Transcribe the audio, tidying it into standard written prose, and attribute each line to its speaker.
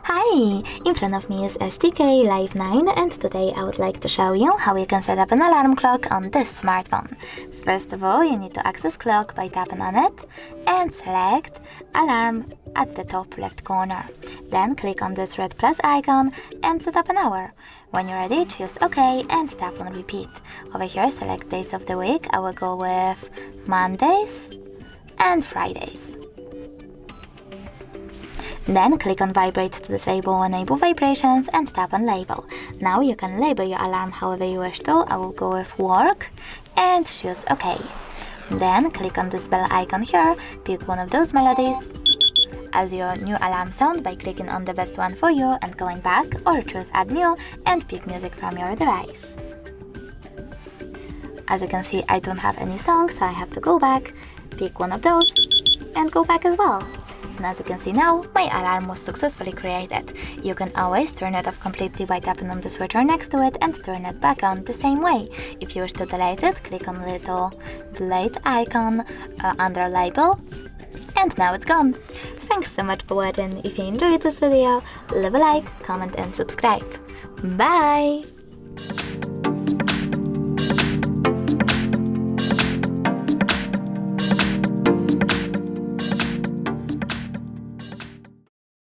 Speaker 1: Hi! In front of me is STK LIFE 9 and today I would like to show you how you can set up an alarm clock on this smartphone. First of all, you need to access clock by tapping on it and select alarm at the top left corner. Then click on this red plus icon and set up an hour. When you're ready, choose OK and tap on repeat. Over here, select days of the week. I will go with Mondays and Fridays. Then click on Vibrate to disable or enable vibrations and tap on Label. Now you can label your alarm however you wish to. I will go with Work and choose OK. Then click on this bell icon here, pick one of those melodies as your new alarm sound by clicking on the best one for you and going back, or choose Add New and pick music from your device. As you can see, I don't have any songs, so I have to go back, pick one of those and go back as well. And as you can see now, my alarm was successfully created. You can always turn it off completely by tapping on the switcher next to it and turn it back on the same way. If you wish to delete it, click on the little delete icon under label, and now it's gone. Thanks so much for watching. If you enjoyed this video, leave a like, comment and subscribe. Bye!